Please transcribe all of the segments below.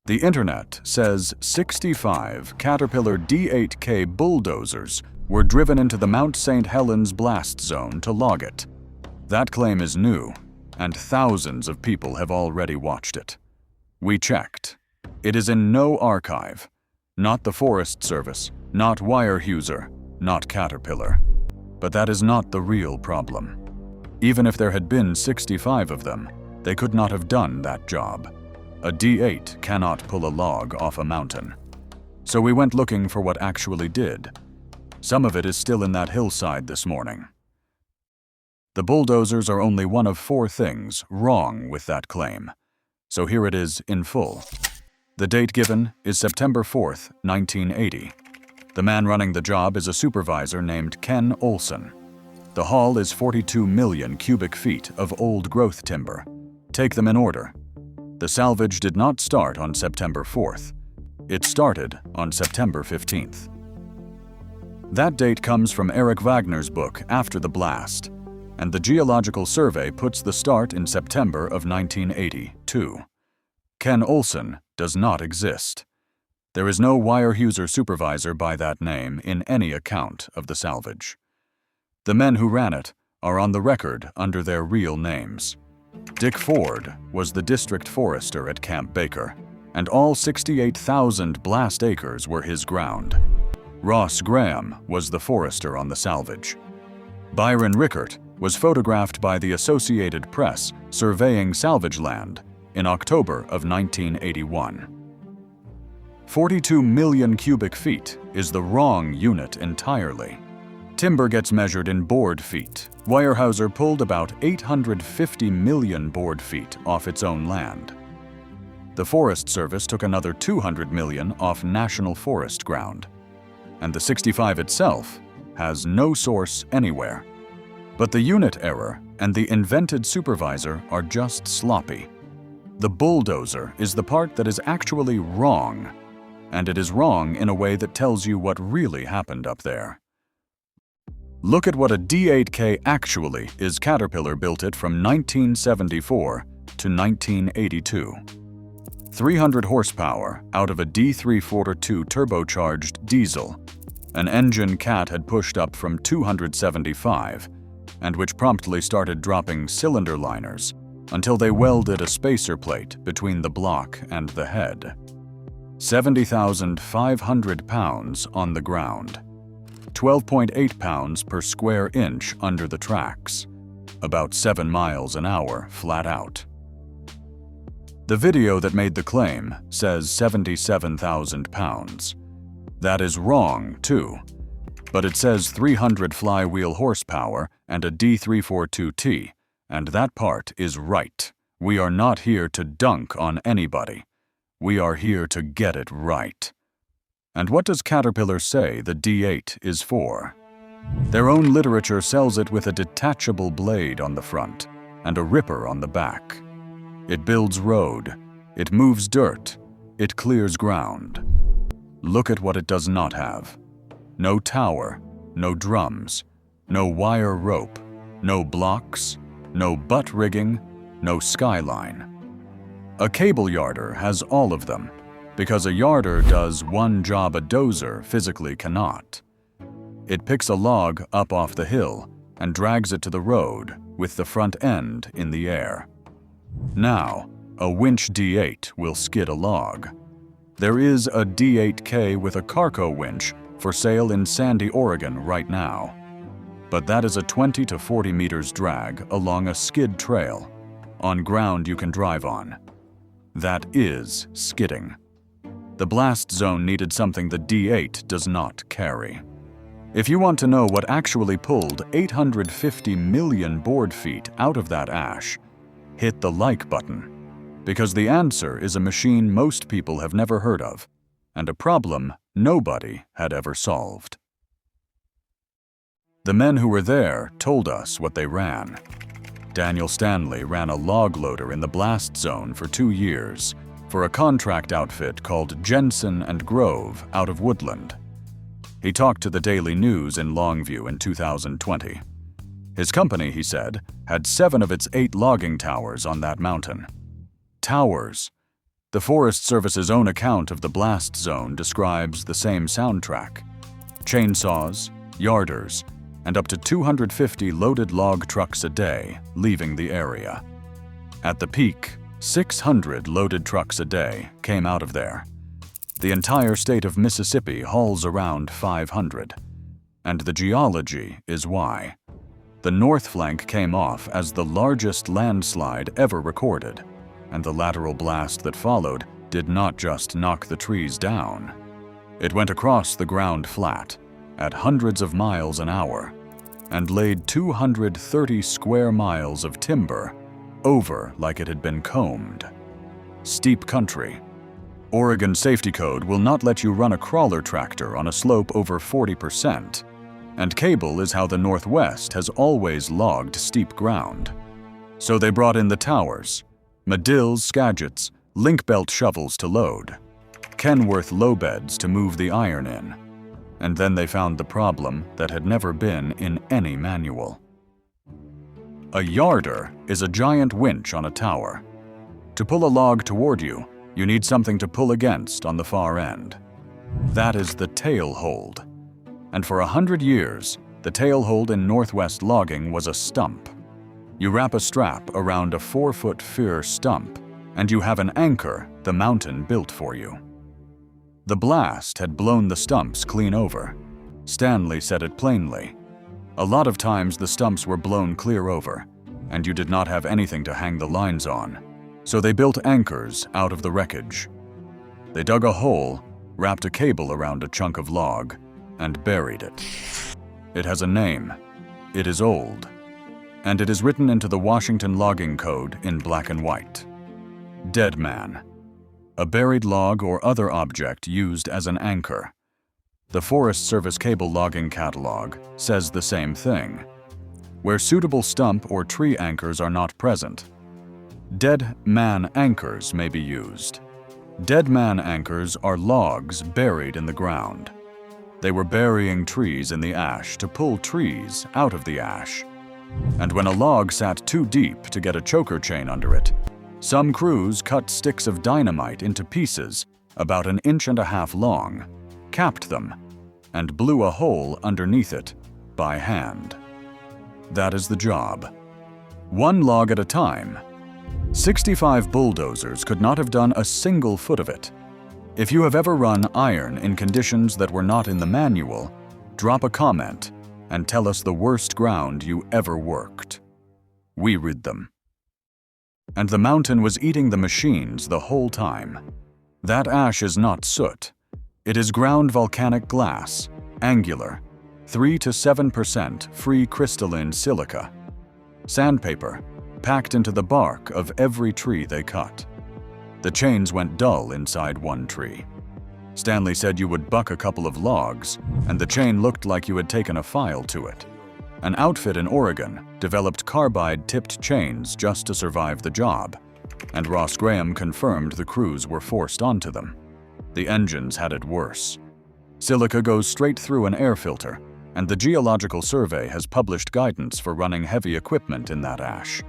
The internet says 65 Caterpillar D8K bulldozers were driven into the Mount St. Helens blast zone to log it. That claim is new, and thousands of people have already watched it. We checked. It is in no archive. Not the Forest Service, not Weyerhaeuser, not Caterpillar. But that is not the real problem. Even if there had been 65 of them, they could not have done that job. A D8 cannot pull a log off a mountain. So we went looking for what actually did. Some of it is still in that hillside this morning. The bulldozers are only one of 4 things wrong with that claim. So here it is in full. The date given is September 4th, 1980. The man running the job is a supervisor named Ken Olson. The haul is 42 million cubic feet of old-growth timber. Take them in order. The salvage did not start on September 4th. It started on September 15th. That date comes from Eric Wagner's book After the Blast, and the Geological Survey puts the start in September of 1982. Ken Olson does not exist. There is no Weyerhaeuser supervisor by that name in any account of the salvage. The men who ran it are on the record under their real names. Dick Ford was the district forester at Camp Baker, and all 68,000 blast acres were his ground. Ross Graham was the forester on the salvage. Byron Rickert was photographed by the Associated Press surveying salvage land in October of 1981. 42 million cubic feet is the wrong unit entirely. Timber gets measured in board feet. Weyerhaeuser pulled about 850 million board feet off its own land. The Forest Service took another 200 million off national forest ground. And the 65 itself has no source anywhere. But the unit error and the invented supervisor are just sloppy. The bulldozer is the part that is actually wrong, and it is wrong in a way that tells you what really happened up there. Look at what a D8K Actually Is. Caterpillar built it from 1974 to 1982. 300 horsepower out of a D342 turbocharged diesel, an engine Cat had pushed up from 275, and which promptly started dropping cylinder liners until they welded a spacer plate between the block and the head. 70,500 pounds on the ground. 12.8 pounds per square inch under the tracks, about 7 miles an hour flat out. The video that made the claim says 77,000 pounds. That is wrong, too, but it says 300 flywheel horsepower and a D342T, and that part is right. We are not here to dunk on anybody. We are here to get it right. And what does Caterpillar say the D8 is for? Their own literature sells it with a detachable blade on the front and a ripper on the back. It builds road, it moves dirt, it clears ground. Look at what it does not have. No tower, no drums, no wire rope, no blocks, no butt rigging, no skyline. A cable yarder has all of them, because a yarder does one job a dozer physically cannot. It picks a log up off the hill and drags it to the road with the front end in the air. Now, a winch D8 will skid a log. There is a D8K with a Carco winch for sale in Sandy, Oregon right now. But that is a 20 to 40 meters drag along a skid trail, on ground you can drive on. That is skidding. The blast zone needed something the D8 does not carry. If you want to know what actually pulled 850 million board feet out of that ash, hit the like button, because the answer is a machine most people have never heard of, and a problem nobody had ever solved. The men who were there told us what they ran. Daniel Stanley ran a log loader in the blast zone for 2 years for a contract outfit called Jensen and Grove out of Woodland. He talked to the Daily News in Longview in 2020. His company, he said, had 7 of its 8 logging towers on that mountain. Towers. The Forest Service's own account of the blast zone describes the same soundtrack: chainsaws, yarders, and up to 250 loaded log trucks a day leaving the area. At the peak, 600 loaded trucks a day came out of there. The entire state of Mississippi hauls around 500. And the geology is why. The north flank came off as the largest landslide ever recorded, and the lateral blast that followed did not just knock the trees down. It went across the ground flat, at hundreds of miles an hour, and laid 230 square miles of timber over like it had been combed. Steep country. Oregon's safety code will not let you run a crawler tractor on a slope over 40%, and cable is how the Northwest has always logged steep ground. So they brought in the towers, Madills, Skagits, link belt shovels to load, Kenworth low beds to move the iron in, and then they found the problem that had never been in any manual. A yarder is a giant winch on a tower. To pull a log toward you, you need something to pull against on the far end. That is the tailhold. And for 100 years, the tailhold in Northwest logging was a stump. You wrap a strap around a 4-foot fir stump, and you have an anchor the mountain built for you. The blast had blown the stumps clean over. Stanley said it plainly. A lot of times the stumps were blown clear over, and you did not have anything to hang the lines on, so they built anchors out of the wreckage. They dug a hole, wrapped a cable around a chunk of log, and buried it. It has a name. It is old, and it is written into the Washington Logging Code in black and white. Dead man. A buried log or other object used as an anchor. The Forest Service Cable Logging Catalog says the same thing. Where suitable stump or tree anchors are not present, dead man anchors may be used. Dead man anchors are logs buried in the ground. They were burying trees in the ash to pull trees out of the ash. And when a log sat too deep to get a choker chain under it, some crews cut sticks of dynamite into pieces about 1.5 inches long, capped them, and blew a hole underneath it by hand. That is the job. One log at a time. 65 bulldozers could not have done a single foot of it. If you have ever run iron in conditions that were not in the manual, drop a comment and tell us the worst ground you ever worked. We read them. And the mountain was eating the machines the whole time. That ash is not soot. It is ground volcanic glass, angular, 3 to 7% free crystalline silica. Sandpaper, packed into the bark of every tree they cut. The chains went dull inside one tree. Stanley said you would buck a couple of logs, and the chain looked like you had taken a file to it. An outfit in Oregon developed carbide-tipped chains just to survive the job, and Ross Graham confirmed the crews were forced onto them. The engines had it worse. Silica goes straight through an air filter, and the Geological Survey has published guidance for running heavy equipment in that ash.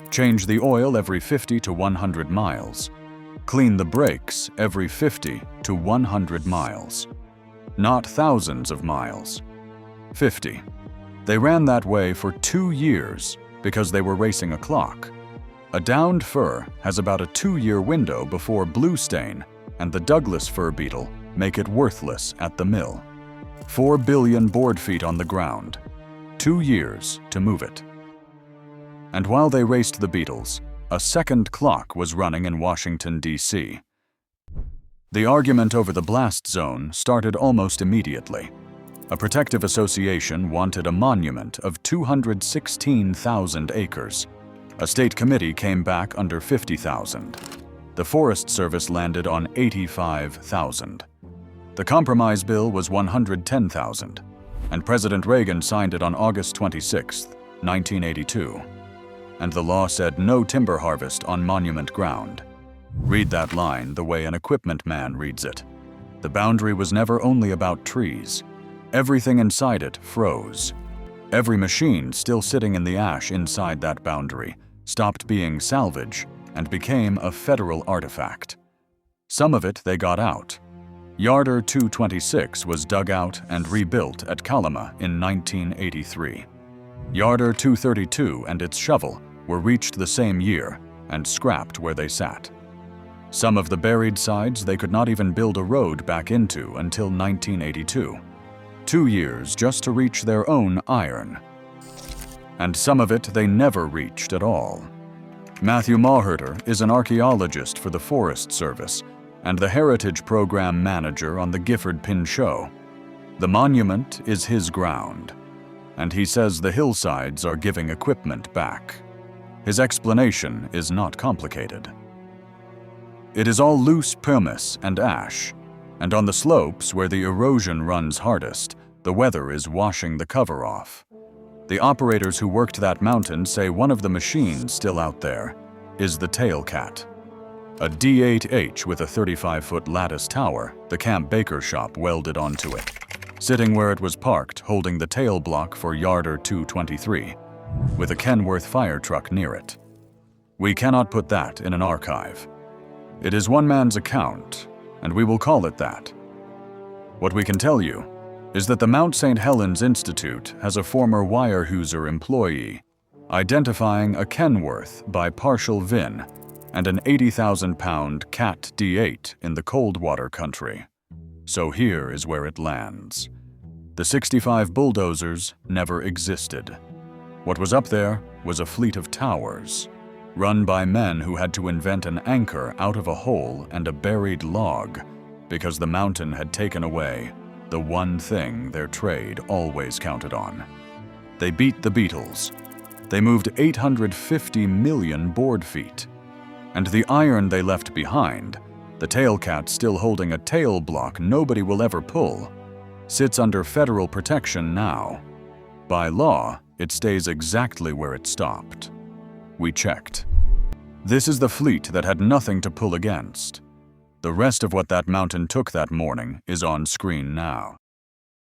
Change the oil every 50 to 100 miles. Clean the brakes every 50 to 100 miles. Not thousands of miles. 50. They ran that way for 2 years because they were racing a clock. A downed fir has about a 2-year window before blue stain and the Douglas fir beetle make it worthless at the mill. 4 billion board feet on the ground. 2 years to move it. And while they raced the beetles, a second clock was running in Washington, D.C. The argument over the blast zone started almost immediately. A protective association wanted a monument of 216,000 acres. A state committee came back under 50,000. The Forest Service landed on 85,000. The compromise bill was 110,000, and President Reagan signed it on August 26, 1982. And the law said no timber harvest on monument ground. Read that line the way an equipment man reads it. The boundary was never only about trees. Everything inside it froze. Every machine still sitting in the ash inside that boundary stopped being salvage and became a federal artifact. Some of it they got out. Yarder 226 was dug out and rebuilt at Kalama in 1983. Yarder 232 and its shovel were reached the same year and scrapped where they sat. Some of the buried sides they could not even build a road back into until 1982. 2 years just to reach their own iron. And some of it they never reached at all. Matthew Mawherter is an archaeologist for the Forest Service and the Heritage Program Manager on the Gifford Pinchot. The monument is his ground, and he says the hillsides are giving equipment back. His explanation is not complicated. It is all loose pumice and ash, and on the slopes where the erosion runs hardest, the weather is washing the cover off. The operators who worked that mountain say one of the machines still out there is the Tailcat. A D8H with a 35-foot lattice tower, the Camp Baker shop welded onto it, sitting where it was parked holding the tail block for Yarder 223, with a Kenworth fire truck near it. We cannot put that in an archive. It is one man's account, and we will call it that. What we can tell you is that the Mount St. Helens Institute has a former Weyerhaeuser employee, identifying a Kenworth by partial VIN and an 80,000-pound Cat D8 in the Coldwater country. So here is where it lands. The 65 Bulldozers never existed. What was up there was a fleet of towers, run by men who had to invent an anchor out of a hole and a buried log because the mountain had taken away the one thing their trade always counted on. They beat the Beatles. They moved 850 million board feet. And the iron they left behind, the Tailcat still holding a tail block nobody will ever pull, sits under federal protection now. By law, it stays exactly where it stopped. We checked. This is the fleet that had nothing to pull against. The rest of what that mountain took that morning is on screen now.